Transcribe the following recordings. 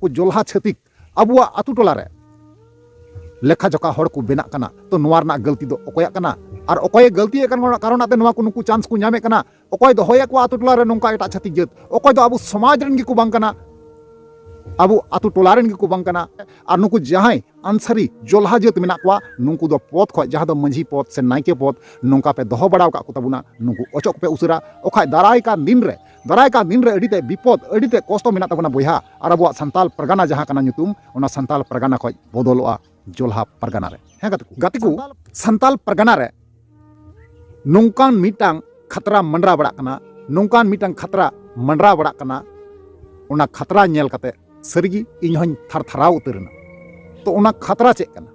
को जोल्हा छतिक अबुआ आतु टोला रे लेखा जोखा हड़ को बेना कना तो नोवा रना गलती दो ओकोया कना और ओकोय गलती कारण आते नोवा को नुकु चांस को नामे कना ओकोय दो होया को आतु टोला रे नोंका एटा छतिक जत ओकोय दो अबु समाज रन गिकु बांग कना अबु आतु टोला रन गिकु बांग कना और नुकु जहां आंसरी जोल्हा जत मेना को नुकु दो पद खो जहां दो मंझी पद से नाइके पद नोंका पे दोहो बड़ाव का को तबुना नुकु ओचोक पे उसरा ओखाय दाराय का दिन रे अडिते विपद अडिते कष्ट मेना तबुना बोया और अबुआ संताल परगना जहां कना नुतुम ओना संताल परगना खो बदलोआ जोल्हा परगना रे हैं गाती को संताल परगना रे नोंकान मिटांग खतरा मंडरा बड़ा कना नोंकान मिटांग खतरा मंडरा बड़ा कना ओना खतरा नेल कते सरिगी इन हन थरथराव उतरना तो ओना खतरा चेक कना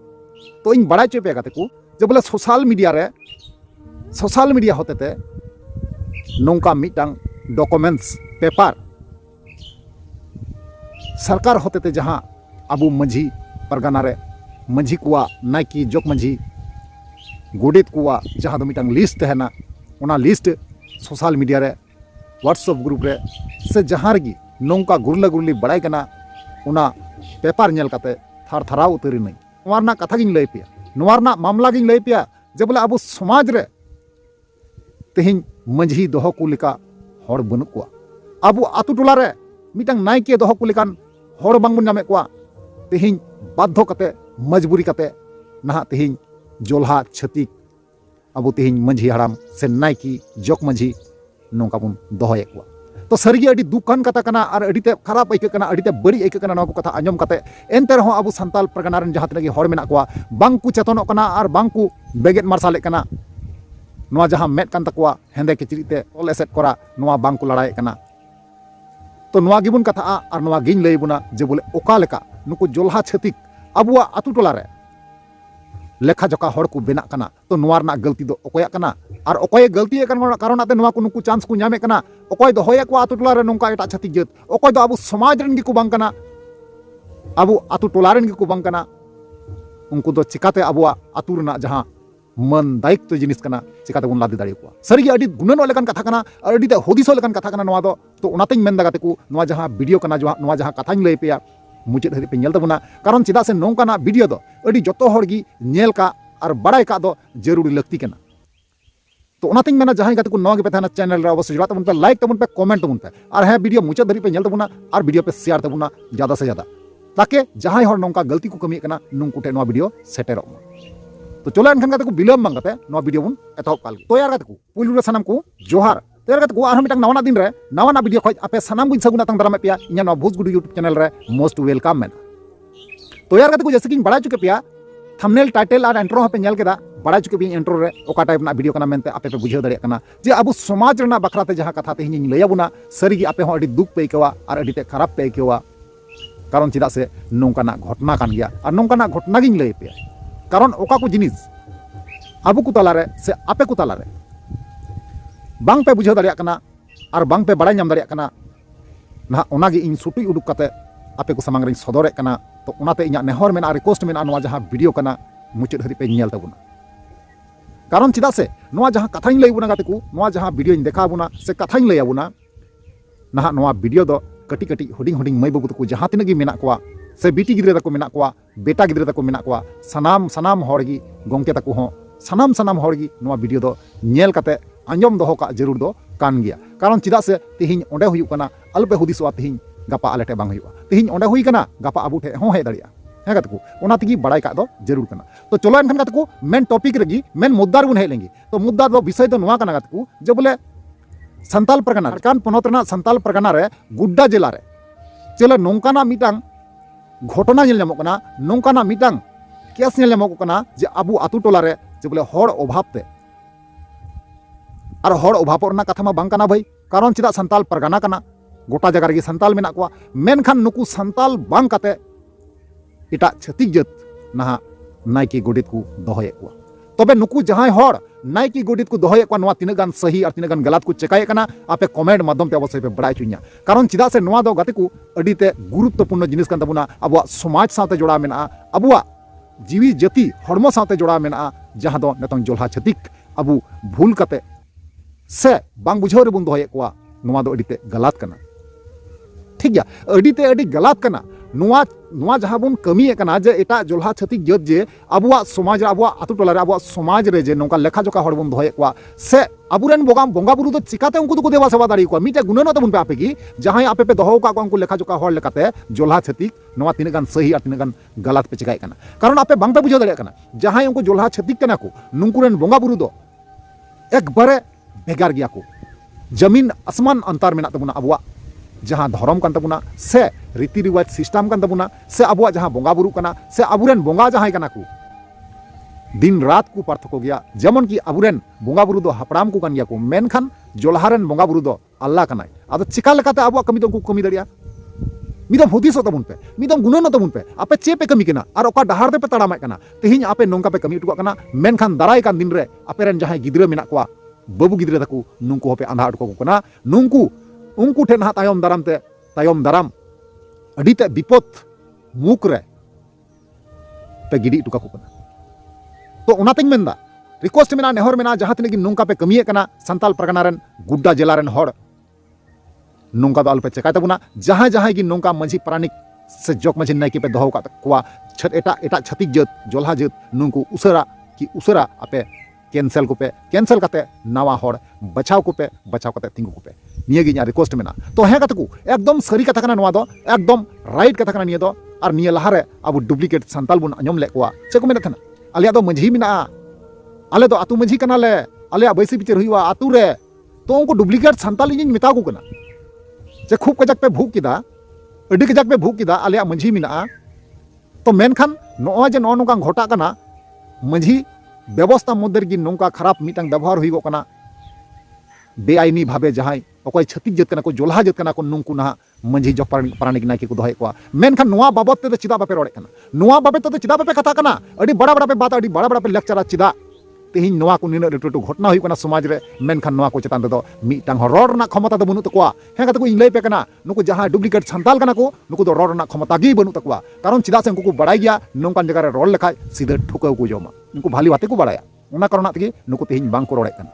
तो इन बड़ा चेपे गाते को जब बोले सोशल मीडिया होते ते नोंका मिटांग डॉक्यूमेंट्स पेपर सरकार होते ते जहां अबु मंझी परगना रे मंझी कुआ नाइकी जोक मंझी गोडेत कुआ जहां दो मिटांग लिस्ट है ना ओना लिस्ट सोशल मीडिया रे व्हाट्सएप ग्रुप रे से जहां रगी नोंका गुरला गुरली बड़ाई कना ओना पेपर नेल कते थार थराव उतरी नहीं नोवारना कथा गिन लई पिया नोवारना मामला गिन लई पिया जे बोले अबु समाज रे तेहिं मंझी दोहो को लेका हड़ बनु कुआ अबु आतु टोला रे मिटांग नाइके दोहो को लेकान हड़ बांग बन नामे कुआ तेहिं बाध्य कते मजबूरी कते नहा तेहिं जोल्हा छतिक अबु तेहिं मंझी हड़ाम से नाइकी जोक मंझी नोंका बुन दोहोये कुआ तो सरिगे अडी दुकान कथा कना और अडीते खराब ऐके कना अडीते बड़ी ऐके कना को कथा आंजम कते एनते रहो अबु संताल परगना रन जहां तनगी हड़ मेना कुआ बांग को चेतनों कना और बांग को बेगेट मार्साले कना नोआ जहां मेट कान तकुआ हेंदे किचरीते ओल एसेट कोरा नोआ बांग को लड़ाई कना तो नोआ गिबुन कथा और नोआ गिन लई बुना जे बोले ओका लेका नुकु जोल्हा छतिक अबुआ आतु टोला रे लेखा जोखा हड़ को बेना कना तो नोआ रना गलती दो ओकोया कना और ओकोय गलती कारण आते नोआ को नुकु चांस को नामे कना ओकोय दो होया को आतु टोला रे नोंका एटा छतिक जत ओकोय दो अबु समाज रन गिकु बांग कना अबु आतु टोला रन गिकु बांग कना उनको दो चिकाते अबुआ आतु रना जहां मन दायित्व जिनिस कना चिकाते बन लादे दाड़ी को सरिगे अडी गुणनो लेकन कथा कना अडी ते होदिसो लेकन कथा कना नोआ दो तो ओनातेñ मेन दागाते को नोआ जहां वीडियो कना नोआ जहां कथाñ लई पेया मुचाद हरि पे नेल तबुना कारण चिदा से नोंकाना वीडियो दो अडी जतो हड़गी नेल का और बड़ाई का दो जरूरी लगती कना तो ओनातेñ मेना जहां गाते को नोआ गे पे थाना चैनल रे अवश्य जुड़ा तबुन पे लाइक तबुन पे कमेंट तबुन पे और है वीडियो मुचाद हरि पे नेल तबुना और वीडियो पे शेयर तबुना ज्यादा से ज्यादा ताकि जहां हड़ नोंका गलती को कमी कना नुंकु टे नोआ वीडियो सेटेरो तो चलो एनखान गाते को बिलम बांग गाते नोआ वीडियो बुन एतहब काल तो यार गाते को पुलु रे सनाम को जोहार तो यार गाते को आर मिटांग नवाना दिन रे नवाना वीडियो खoj आपे सनाम बुन सगुना तंग दरामे पिया इन्या नोआ भोज गुडू यूट्यूब चैनल रे मोस्ट वेलकम मेना तो यार गाते को जैसे कि बड़ा चुके पिया थंबनेल टाइटल और एंट्रो पे नेल केदा बड़ा चुके भी एंट्रो रे ओका टाइप ना वीडियो कना मेनते आपे पे बुझाव दाड़े कना जे अबु समाज रना बखराते जहां कथा ते हिनी लैयाबुना सरीगी आपे हो अडी दुख पे केवा और अडी ते खराब पे केवा कारण चिदा से नोंकाना घटना कान गया और नोंकाना घटना गिन लई पे कारण ओका को जिनिस अबु को तला रे से आपे को तला रे बांग पे बुझाव दाड़े कना और बांग पे बड़ा नाम दाड़े कना ना ओनागी इन सुटुई उडुक कते आपे को समांग रे सदोरे कना तो ओनाते इन्या नेहर मेना रिक्वेस्ट मेना नोआ जहां वीडियो कना मुचाद हरि पे नेल तबुना कारण चिदा से नोआ जहां कथाñ लई बुना गाते को नोआ जहां वीडियो इन देखा बुना से कथाñ लई आबुना ना नोआ वीडियो दो कटी कटी हुडिंग हुडिंग मई बाबू तको जहां तिनगी मेना कोआ से बीटी गिद्रे तको मेना कोआ बेटा गिद्रे तको मेना कोआ सनाम हड़गी गोंके तको हो सनाम हड़गी नोआ वीडियो दो नेल कते आंजम दोहो का जरूर दो कान गया कारण चिदा से तिहिñ ओंडे हुयु कना अल्पे हुदिसवा तिहिñ गापा आलेटे बांग हुयु तिहिñ ओंडे हुई कना गापा अबू ठे हो हे दाड़िया है गाते को ओना तिगी बड़ाई का दो जरूर कना तो चलो एनखान गाते को मेन टॉपिक रगी मेन मुद्दा बुन हे लेंगे तो मुद्दा दो विषय दो नोआ कना गाते को जे बोले संताल परगना झारखंड पनोत रना संताल परगना रे गुड्डा जिला रे चलो नोंकाना मिटांग घटना नेल नामो कना नोंकाना मिटांग केस नेल नामो कना जे अबु आतु टोला रे जे बोले हड़ अभाव ते और हड़ अभाव रना कथा मा बांग कना भाई कारण चिदा संताल परगना कना गोटा जगह रे संताल मेना कोआ मेनखान नुकु संताल बांग कते इटा छतिक जत नहा नाइकी गोडित को दोहये कोआ तबे नुकु जहां हड़ नाइकी गोडित को दोहये कोआ नोआ तिना गान सही और तिना गान गलत को चेकाये कना आपे कमेंट माध्यम ते अवश्य पे बड़ाई चुन्या कारण चिदा से नोआ दो गाते को अडीते गुरुत्वपूर्ण जिनिस कान तबुना अबुआ समाज साथे जोड़ा मेना अबुआ जीवी जाति हड़मो साथे जोड़ा मेना जहां दो नतंग जोल्हा छतिक अबु भूल कते से बांग बुझाव रे बुन दोहये कोआ नोआ दो अडीते गलत कना ठीक गया अडीते अडी गलत कना नुआ जहाँ बन कमी कना जे एटा जोल्हा छतिक जात जे अबुआ समाज अबुआ आतु टोला रे अबुआ समाज रे जे नोंका लेखा जोखा हड़ बन दोहे कोआ से अबुरेन बोंगा बुरु दो चिकाते उनको दो देवा सेवा दाड़ी कोआ मिटे गुणन तबन पे आपे की जहां आपे पे दोहो का उनको लेखा जोखा हड़ लेकाते जोल्हा छतिक नोआ तिने गान सही और तिने गान गलत पे चिकाय कना कारण आपे बांग पे बुझाव दाड़ी कना जहां उनको जोल्हा छतिक कना को नुंकुरेन बोंगा बुरु दो एक बारे भेगार गया को जमीन आसमान अंतर मेना तबुना अबुआ जहाँ धर्म कान तबुना से रीति रिवाज सिस्टम कान तबुना से अबुआ जहाँ बोंगा बुरु कना से अबुरेन बोंगा जहाँ कना को दिन रात को पार्थक्य गया जेमन की अबुरेन बोंगा बुरु दो हपड़ाम को कान गया को मेनखान जोल्हारेन बोंगा बुरु दो अल्लाह कनाय आदो चिका लेकाते अबुआ कमी दो को कमी दरिया मिदम हुदिस तबुन पे मिदम गुणन तबुन पे आपे चे पे कमी कना और ओका डहार पे तड़ाम कना तेहिं आपे नोंका पे कमी उटुका कना मेनखान दाराय कान दिन रे आपेरेन जहाँ गिद्रा मेना कोआ बाबू गिद्रा तको नुंकु होपे आंधा अटको कना नुंकु उनको ठेन हाँ तायम दाराम अडीते विपद मुख रे पे गिडी टुका को कना तो उनातिंग मेंदा रिक्वेस्ट मेना नेहर मेना जहाँ तिने नोंका पे कमिए कना संताल परगना रेन गुड्डा जिला रेन हड़ नोंका दो अलपे चेकाय तबुना जहाँ जहाँ की नोंका मंझी प्राणिक से जोक मंझी नायके पे दोहो का कोआ एटा एटा छतिक जात जोल्हा जात नुंकु उसरा आपे कैंसल को पे कैंसल करते नवा हड़ बचाव को पे बचाव करते तिंगु को पे निये गी रिक्वेस्ट मेना तो हे कतकु एकदम सरी कथा कना नवा दो एकदम राइट कथा कना निये दो और निये लहारे अब डुप्लीकेट संताल बुन अजम ले कोआ चेको मेना थना आलिया दो मंझी मेना आले दो आतु मंझी कना ले आलिया बैसी पिचर हुआ आतु रे तो उनको डुप्लीकेट संताल इन मेता को कना जे खूब कजाक पे भूक किदा अडी कजाक पे भूक किदा आलिया मंझी मेना तो मेनखान नो जे नो नोका घटा कना मंझी व्यवस्था मध्य की नौका खराब मिटन व्यवहार हुई कना बेआईनी भावे जहाँ अकय छतिक जात कना को जोल्हा जात कना को नुंकु ना मंझी जग प्राणिक नायके को दोहे कोआ मेनखान नोआ बाबत ते चिदा बापे रोड़े कना नोआ बाबत ते चिदा बापे कथा कना अडी बड़ा बड़ा पे बात अडी बड़ा बड़ा पे लेक्चर चिदा तेहिं नोआ को निना लटू घटना हुई कना समाज रे मेनखान नोआ को चेतान दो मिटन रोड ना क्षमता दो बनु तकोआ हे कते को इन लई पे कना नुको जहाँ डुप्लीकेट संताल कना को नुको दो रोड ना क्षमता गी बनु तकोआ कारण चिदा से उनको को बड़ाई गया नोंकान जगह रे रोड लेखाय सीधे ठुकाव को जमा उनको भाली बाते को बड़ाया उना कारण तगे नुको तेहिं बांग को रोड़े कना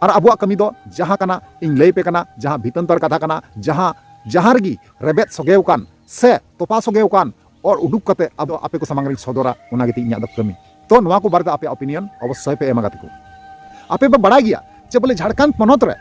और अबुआ कमी दो जहाँ कना इन लई पे कना जहाँ भीतंतर कथा कना जहाँ जहाँ रगी रेबेत सगेव कान से तोपा सगेव कान और उडुक कते अब आपे को सामंग सदरा उना गति इन्या दो कमी तो नुआ को बारे आपे ओपिनियन अवश्य पे एमा गति को आपे पे बड़ा गया जे बोले झारखंड पनत रे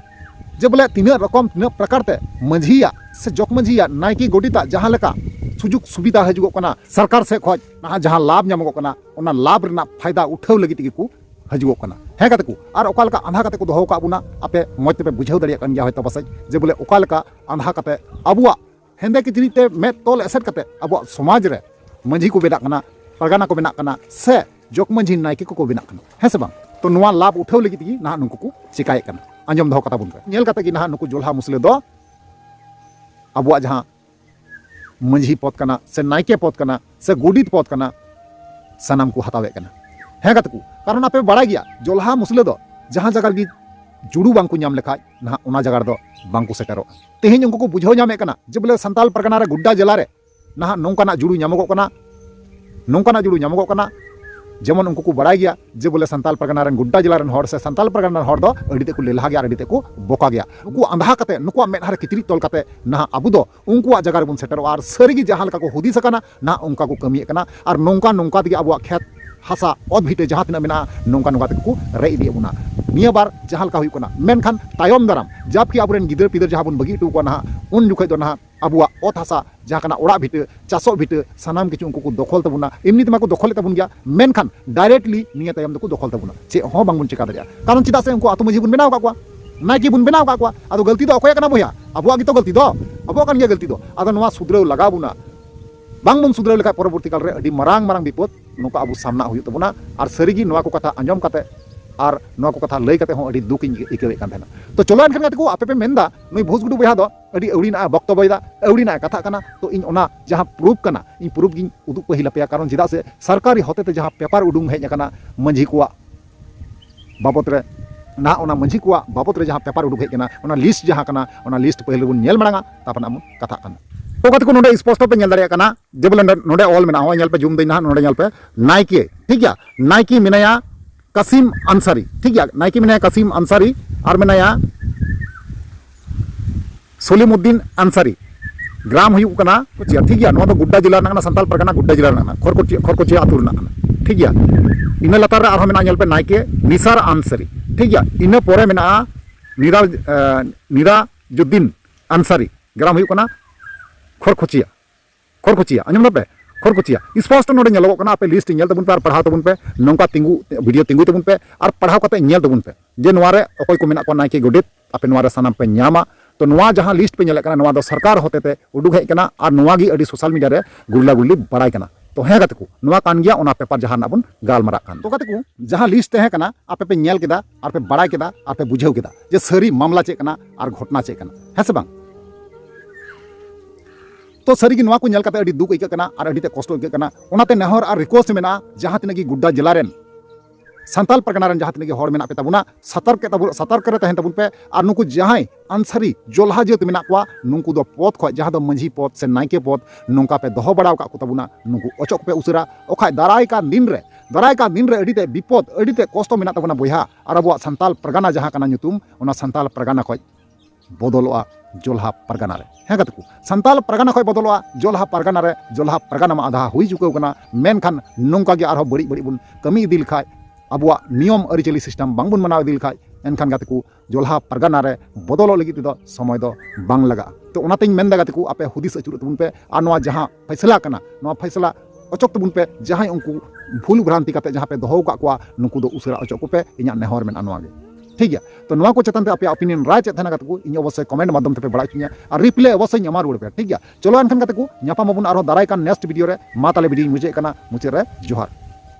जे बोले तीन रकम तीन प्रकार ते मंझिया से जक मंझिया नायकी गोडिता जहाँ लेका सुजुग सुविधा हजुगो कना सरकार से खोज ना जहाँ लाभ नामगो कना ओना लाभ रेना फायदा उठाव लगी तगी को हजुगो कना हे कते को और ओकालका आंधा कते को दोहो का बुना आपे मत पे बुझाव दरिया कन गया होय तबसै जे बोले ओकालका आंधा कते अबुआ हेंदे की जिनिते में तोल एसेट कते अबुआ समाज रे मंझी को बेना कना परगना को बेना कना से जोक मंझी नायके को बेना कना हे से बांग तो नुआ लाभ उठाव लगी तगी ना नुको को चिकाय कना अंजम दोहो कता बुन पे नेल कते की ना नुको जोल्हा मुसले दो अबुआ जहाँ मंझी पद कना से नायके पद कना से गुडित पद कना सनाम को हतावे कना हे कतकु कारण आपे बड़ा गया जोल्हा मुसले दो जहाँ जगह की जुड़ू बांग को नाम लेखाय ना उना जगह दो बांग को सेटरो तेहिं उनको को बुझाव नामे कना जे बोले संताल परगना रे गुड्डा जिला रे ना नोंकाना जुड़ू नामगो कना नोंकाना जुड़ू नामगो कना जेमन उनको को बड़ा गया जे बोले संताल परगना रे गुड्डा जिला रे हड़ से संताल परगना हड़ दो अड़ीते को लेला गया अड़ीते को बोका गया उनको अंधा कते नुको मेदहार किचरी तोल कते ना अबु दो उनको जगह रे बन सेटरो और सरीगी जहाँ लका को हुदिस कना ना उनका को कमी कना और नोंका नोंका दिगे अबुआ खेत हसा ओद भीटे जहाँ तिना मेना नोंका नोंका तक को रे इदी बुना निया बार जहाँ लका हुई कना मेनखान तायम दाराम जबकि अबुरेन गिदर पिदर जहाँ बन बगी टू को ना उन जुखे दो ना अबुआ ओत हसा जहाँ कना ओड़ा भीटे चासो भीटे सानाम किछु उनको को दखल तबुना एमनी तमा को दखल तबुन गया मेनखान डायरेक्टली निया तायम दको दखल तबुना चे हो बांग बन चिका दरिया कारण चिदा से उनको आत्मजी बन बनाव का नायकी बन बनाव का आदो गलती दो अकोय कना भैया अबुआ की तो गलती दो अबुआ कान गया गलती दो आदो नवा सुधराव लगा बुना बांग बन सुधराव लेखा परवर्ती काल रे अडी मरांग मरांग विपद नोका अबु सामना हुई तबुना और सरीगी नवा को कथा अंजम कते और नवा को कथा लई कते हो अडी दुख इकेवे कान थाना तो चलो एनखान कते को आपे पे मेंदा नई भोजगुडु बहा दो अडी अवड़ीना बक्तव्यदा अवड़ीना कथा कना तो इन ओना जहाँ प्रूफ कना इन प्रूफ गिन उदुक पहिला पे कारण जिदा से सरकारी होते जहाँ पेपर उडुंग हेज कना मंझी को बाबत रे ना ओना मंझी को बाबत रे जहाँ पेपर उडुक हेज कना ओना लिस्ट जहाँ कना ओना लिस्ट पहले बन नेल मांगा तापन आम कथा कना तो कत को नोडे स्पष्ट पे नेल दाड़िया कना जे बोले नोडे ऑल मेना हो नेल पे जूम देना नोडे नेल पे नायके ठीक है नायकी मिनाया कसीम अंसारी ठीक है नायकी मिनाया कसीम अंसारी और मिनाया सलीमुद्दीन अंसारी ग्राम हुई कना कोचिया ठीक गया नोआ दो गुड्डा जिला रना संताल परगना गुड्डा जिला रना खरकोचिया आतु रना ठीक गया इन लतार रे आरहो मेना नेल पे नायके निसार आंसरी ठीक गया इन पोरे मेना निराजुद्दीन आंसारी ग्राम हुई कना खरकोचिया आंजम पे खरकोचिया स्पष्ट नोडे नेलोगो कना पे लिस्ट नेल तबुन पे और पढ़ाव तबुन पे नोंका तिंगु वीडियो तिंगु तबुन पे और पढ़ाव कते नेल तबुन पे जे नोवारे अकोय को मेना को नायके गोडेत आपे नोवारे सानाम पे न्यामा तो नोवा जहां लिस्ट पे नेले कना नोवा दो सरकार होतेते उडुक हेज कना और नोवा गी अडी सोशल मीडिया रे गुरला गुरली बड़ाय कना तो हे गते को नोवा कान गया ओना पेपर जहां नाबुन गालमारा कान तो गते को जहां लिस्ट तहे कना आपे पे नेल केदा और पे बड़ाय केदा और पे बुझेव केदा जे सरी मामला चे कना और घटना चे कना है से बांग तो सरी की नोवा को नेल कते अडी दुख इका कना और अडी ते कष्ट इका कना ओनाते नेहर और रिक्वेस्ट मेना जहां तिनगी गुड्डा जिला रेन संताल परगना रन जहां तिनगी हर मेना पे तबुना सतर्क रे तहन तबुन पे और नुकु जहां आंसरी जोलहा जेत मेना को नुकु दो पद ख जहां दो मंझी पद से नायके पद नोंका पे दोहो बड़ाव का को तबुना नुकु अचक पे उसरा ओखा दाराय का दिन रे अडीते विपद अडीते कष्ट मेना तबुना बोया और अब संताल परगना जहां कना नुतुम ओना संताल परगना ख बदलोआ जोलहा परगना रे हे गतकु संताल परगना ख बदलोआ जोलहा परगना मा आधा हुई चुके कना मेनखान नोंका गे आरो बड़ी बुन कमी इदिल खाय अब नियम आरिचाली सिस्टम बांगबुन मनाव इदिल खाय एनखान गातेको जोलहा परगना रे बदलो लगी तो समय दो बांग लगा तो ओनातेኝ मेनदा गातेको आपे हुदिस अचुर तबुन पे और नोआ जहां फैसला कना नोआ फैसला अचक तबुन पे जहां उनको भूल भ्रांति काते जहां पे दोहो का कोआ नुकु दो उसरा अचक पे इना नेहर मेन नोआ गे ठीक है तो नोआ को चेतन ते आपे ओपिनियन राय चे थना गातेको इन अवश्य कमेंट माध्यम ते पे बड़ा चुनिया और रिप्ले अवश्य ᱧᱟᱢᱟ रुड़ पे ठीक है चलो एनखान गातेको ᱧᱟᱯᱟᱢ ᱟᱵᱚᱱ आरो दाराय कान नेक्स्ट वीडियो रे मा ताले वीडियो मुझे कना मुझे रे जोहार।